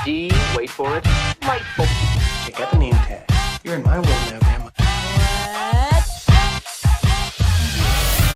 D, wait for it, delightful. Check out the name tag. You're in my world now, Grandma.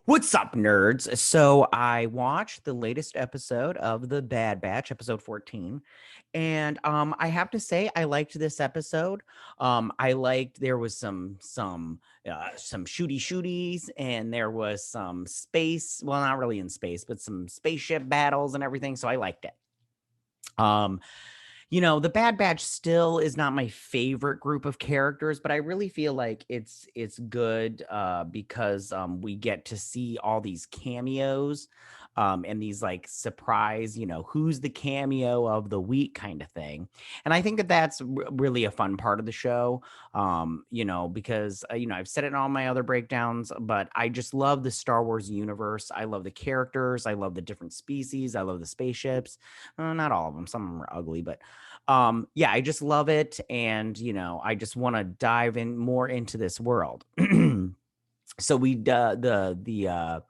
What's up, nerds? So I watched the latest episode of The Bad Batch, episode 14. And I have to say, I liked this episode. I liked there was some shooties, and there was some space. Well, not really in space, but some spaceship battles and everything. So I liked it. The Bad Batch still is not my favorite group of characters, but I really feel like it's good because we get to see all these cameos and these like surprise, who's the cameo of the week kind of thing. And I think that that's really a fun part of the show, because, I've said it in all my other breakdowns, but I just love the Star Wars universe. I love the characters. I love the different species. I love the spaceships. Not all of them. Some of them are ugly, but I just love it. And, I just want to dive in more into this world. So the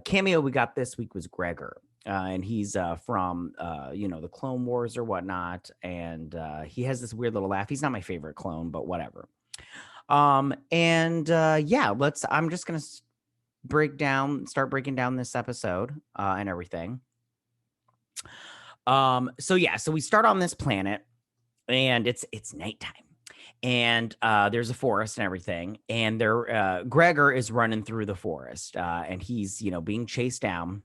cameo we got this week was Gregor. And he's from the Clone Wars or whatnot, and he has this weird little laugh. He's not my favorite clone, but whatever. I'm just gonna start breaking down this episode and everything. So we start on this planet, and it's nighttime, and there's a forest and everything, and Gregor is running through the forest, and he's being chased down,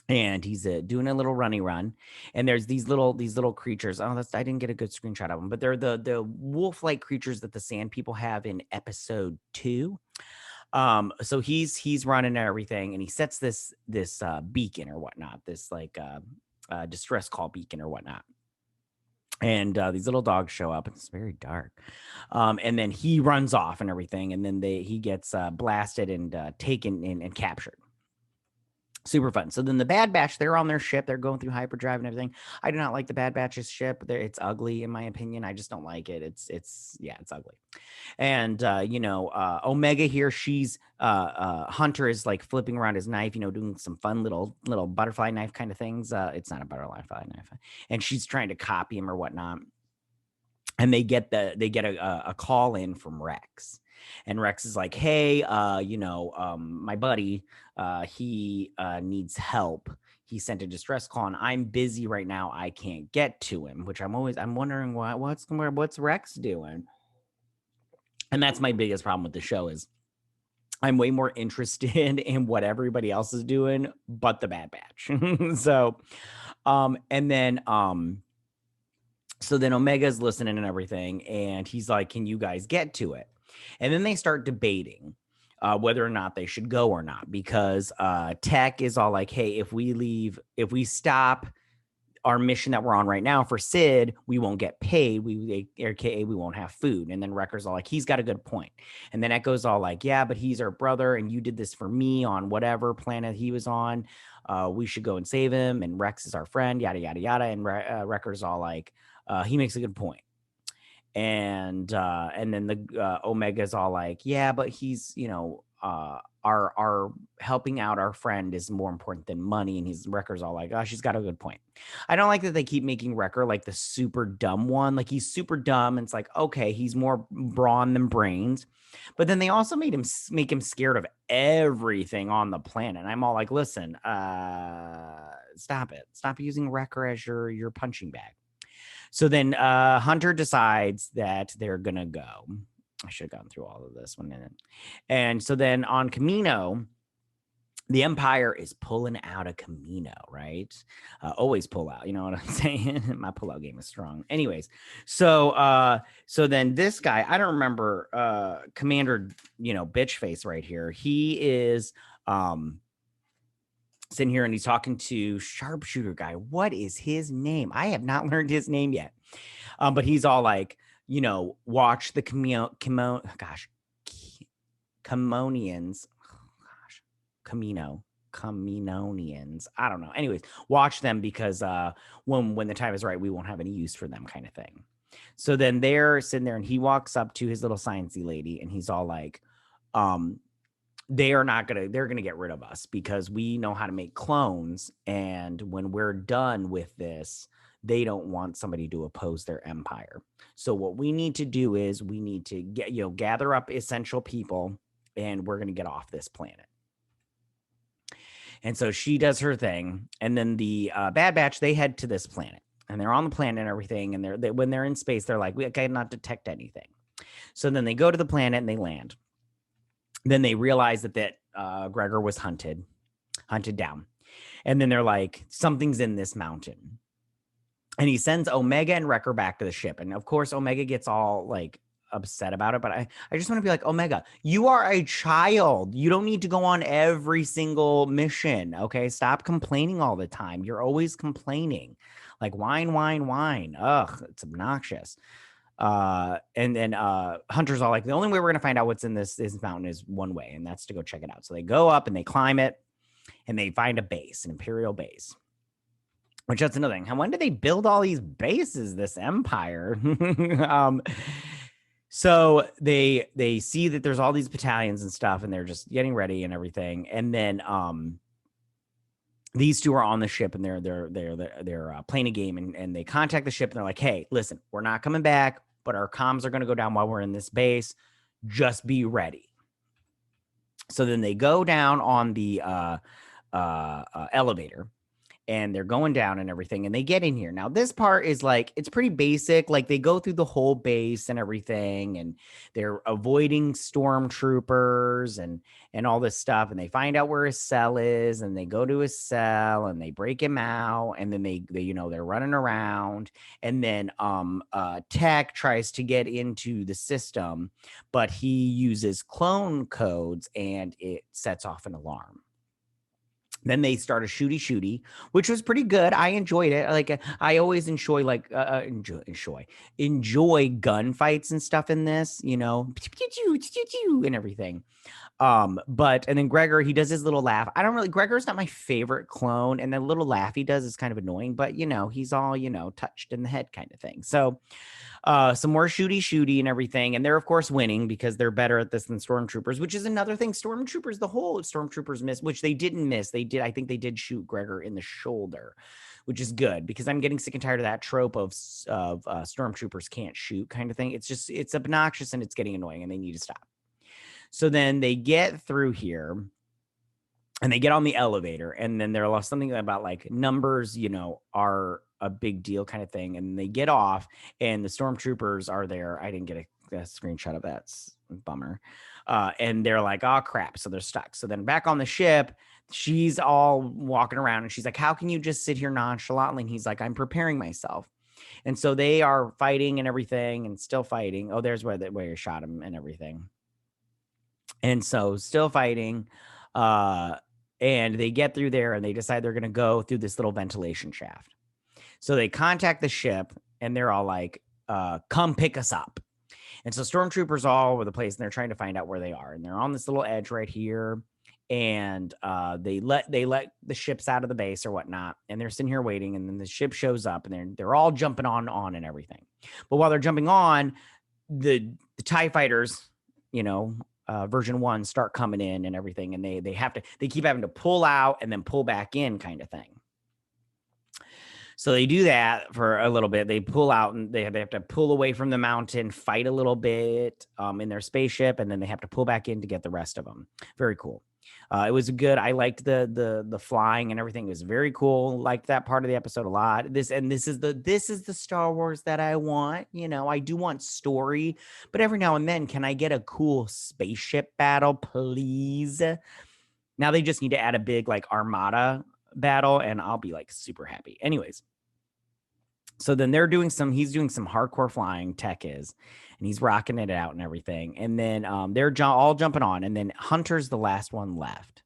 and he's doing a little runny run, and there's these little creatures. I didn't get a good screenshot of them, but they're the wolf-like creatures that the Sand People have in episode 2. So he's running and everything, and he sets this beacon or whatnot, this like distress call beacon or whatnot. And these little dogs show up, and it's very dark. And then he runs off and everything, and then he gets blasted and taken and captured. Super fun. So then the Bad Batch, they're on their ship. They're going through hyperdrive and everything. I do not like the Bad Batch's ship. It's ugly, in my opinion. I just don't like it. It's ugly. And Omega here, she's Hunter is like flipping around his knife, doing some fun little butterfly knife kind of things. It's not a butterfly knife, and she's trying to copy him or whatnot. And they get a call in from Rex. And Rex is like, hey, my buddy, he needs help. He sent a distress call, and I'm busy right now. I can't get to him, which I'm wondering what's Rex doing? And that's my biggest problem with the show is I'm way more interested in what everybody else is doing, but the Bad Batch. So then Omega's listening and everything, and he's like, can you guys get to it? And then they start debating whether or not they should go or not, because Tech is all like, hey, if we stop our mission that we're on right now for Sid, we won't get paid. AKA we won't have food. And then Wrecker's all like, he's got a good point. And then Echo's all like, yeah, but he's our brother, and you did this for me on whatever planet he was on. We should go and save him. And Rex is our friend, yada, yada, yada. And Wrecker's all like, he makes a good point. And then the Omega's all like, yeah, but he's, our helping out our friend is more important than money. And Wrecker's all like, oh, she's got a good point. I don't like that they keep making Wrecker like the super dumb one. Like, he's super dumb, and it's like, okay, he's more brawn than brains. But then they also make him scared of everything on the planet. And I'm all like, listen, stop it. Stop using Wrecker as your punching bag. So then Hunter decides that they're going to go. I should have gone through all of this 1 minute. And so then on Camino, the Empire is pulling out of Camino, right? Always pull out. You know what I'm saying? My pullout game is strong. Anyways, so then this guy, I don't remember Commander, bitch face right here. He is sitting here, and he's talking to sharpshooter guy. What is his name? I have not learned his name yet. But he's all like, watch the Caminonians. I don't know. Anyways, watch them, because when the time is right, we won't have any use for them, kind of thing. So then they're sitting there, and he walks up to his little sciencey lady, and he's all like, they're gonna get rid of us because we know how to make clones, and when we're done with this, they don't want somebody to oppose their empire. So what we need to do is we need to gather up essential people, and we're going to get off this planet. And so she does her thing, and then the Bad Batch, they head to this planet, and they're on the planet and everything. And when they're in space, they're like, we cannot detect anything. So then they go to the planet and they land. Then they realize that Gregor was hunted down. And then they're like, something's in this mountain. And he sends Omega and Wrecker back to the ship. And of course, Omega gets all like upset about it. But I just want to be like, Omega, you are a child. You don't need to go on every single mission. Okay. Stop complaining all the time. You're always complaining. Like whine, whine, whine. Ugh, it's obnoxious. And then Hunter's all like, the only way we're gonna find out what's in this mountain is one way, and that's to go check it out. So they go up and they climb it, and they find a base, an Imperial base. Which that's another thing. When did they build all these bases? This empire. So they see that there's all these battalions and stuff, and they're just getting ready and everything. And then these two are on the ship, and they're playing a game, and they contact the ship, and they're like, hey, listen, we're not coming back, but our comms are going to go down while we're in this base. Just be ready. So then they go down on the elevator, and they're going down and everything, and they get in here. Now, this part is like, it's pretty basic. Like, they go through the whole base and everything, and they're avoiding stormtroopers and all this stuff. And they find out where his cell is, and they go to his cell, and they break him out. And then they they're running around. And then Tech tries to get into the system, but he uses clone codes, and it sets off an alarm. Then they start a shooty, which was pretty good. I enjoyed it. Like, I always enjoy enjoy gunfights and stuff in this, and everything. And then Gregor, he does his little laugh. Gregor's not my favorite clone, and the little laugh he does is kind of annoying, but he's all, touched in the head kind of thing. So some more shooty and everything. And they're, of course, winning because they're better at this than stormtroopers, which is another thing. Stormtroopers miss, which they didn't miss. I think they did shoot Gregor in the shoulder, which is good because I'm getting sick and tired of that trope of stormtroopers can't shoot kind of thing. It's obnoxious and it's getting annoying, and they need to stop. So then they get through here, and they get on the elevator, and then there's something about like numbers, are a big deal kind of thing. And they get off, and the stormtroopers are there. I didn't get a screenshot of that. It's a bummer. And they're like, oh crap. So they're stuck. So then back on the ship, she's all walking around, and she's like, how can you just sit here nonchalantly? And he's like, I'm preparing myself. And so they are fighting and everything, and still fighting. Oh, there's where you shot him and everything. And so still fighting. And they get through there, and they decide they're going to go through this little ventilation shaft. So they contact the ship, and they're all like, come pick us up. And so stormtroopers all over the place, and they're trying to find out where they are. And they're on this little edge right here. And they let the ships out of the base or whatnot. And they're sitting here waiting. And then the ship shows up, and they're all jumping on and everything. But while they're jumping on, the TIE fighters, version 1 start coming in and everything, and they keep having to pull out and then pull back in kind of thing. So they do that for a little bit. They pull out, and they have to pull away from the mountain, fight a little bit in their spaceship, and then they have to pull back in to get the rest of them. Very cool. It was good. I liked the flying and everything. It was very cool. Liked that part of the episode a lot. This is the Star Wars that I want. I do want story, but every now and then, can I get a cool spaceship battle, please? Now they just need to add a big like armada battle, and I'll be like super happy. Anyways, so then he's doing some hardcore flying, Tech is, and he's rocking it out and everything. And then they're all jumping on, and then Hunter's the last one left,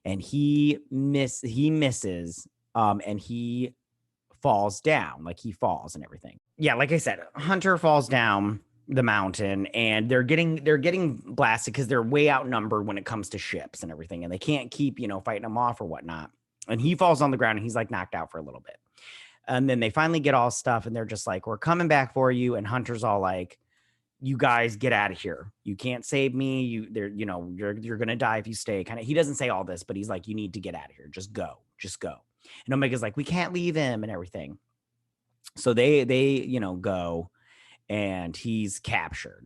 and he misses, and he falls down, like he falls and everything. Yeah, like I said, Hunter falls down the mountain, and they're getting blasted because they're way outnumbered when it comes to ships and everything, and they can't keep fighting them off or whatnot. And he falls on the ground, and he's like knocked out for a little bit. And then they finally get all stuff, and they're just like, we're coming back for you. And Hunter's all like, you guys get out of here. You can't save me. You're going to die if you stay. He doesn't say all this, but he's like, you need to get out of here. Just go. And Omega's like, we can't leave him and everything. So they go, and he's captured.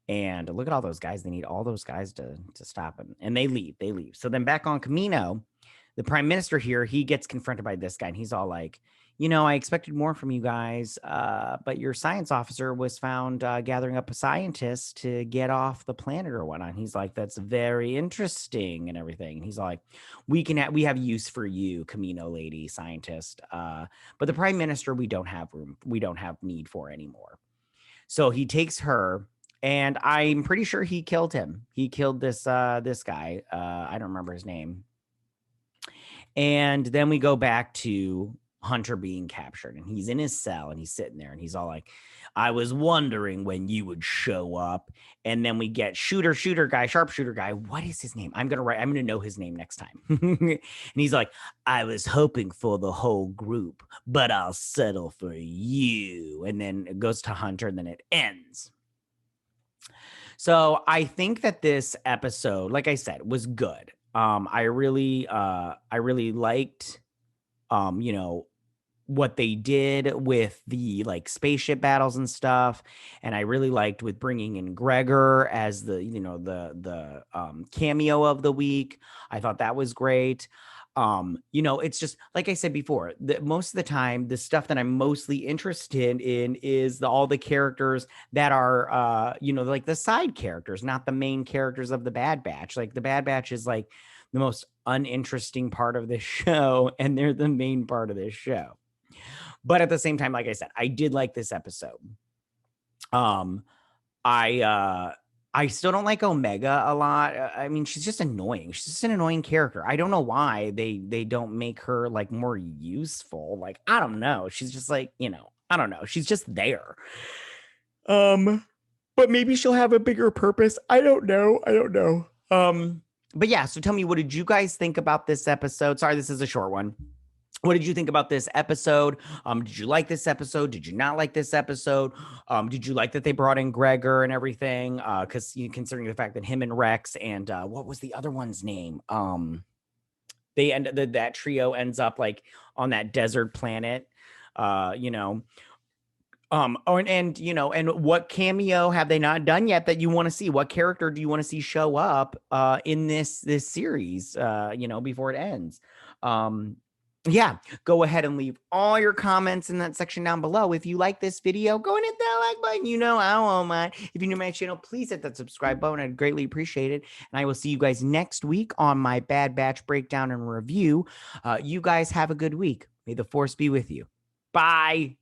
And look at all those guys. They need all those guys to stop him. And they leave. So then back on Camino, the prime minister here, he gets confronted by this guy, and he's all like, I expected more from you guys, but your science officer was found gathering up scientists to get off the planet or whatnot. And he's like, that's very interesting and everything. And he's like, we have use for you, Camino lady scientist. But the prime minister, we don't have need for anymore. So he takes her, and I'm pretty sure he killed him. He killed this guy. I don't remember his name. And then we go back to Hunter being captured, and he's in his cell, and he's sitting there, and he's all like, I was wondering when you would show up. And then we get sharpshooter guy. What is his name? I'm going to know his name next time. And he's like, I was hoping for the whole group, but I'll settle for you. And then it goes to Hunter, and then it ends. So I think that this episode, like I said, was good. I really liked, what they did with the like spaceship battles and stuff. And I really liked with bringing in Gregor as the cameo of the week. I thought that was great. It's just like I said before, most of the time, the stuff that I'm mostly interested in is all the characters that are, like the side characters, not the main characters of the Bad Batch. Like the Bad Batch is like the most uninteresting part of this show, and they're the main part of this show. But at the same time, like I said, I did like this episode. I still don't like Omega a lot. I mean, she's just annoying. She's just an annoying character. I don't know why they don't make her like more useful. Like, I don't know. She's just like, I don't know. She's just there. But maybe she'll have a bigger purpose. I don't know. But yeah, so tell me, what did you guys think about this episode? Sorry, this is a short one. What did you think about this episode? Did you like this episode? Did you not like this episode? Did you like that they brought in Gregor and everything? Because considering the fact that him and Rex and what was the other one's name? That trio ends up like on that desert planet. And what cameo have they not done yet that you want to see? What character do you want to see show up in this series? Before it ends. Yeah, go ahead and leave all your comments in that section down below. If you like this video, go and hit that like button. I won't mind. If you're new to my channel, please hit that subscribe button. I'd greatly appreciate it. And I will see you guys next week on my Bad Batch breakdown and review. You guys have a good week. May the force be with you. Bye.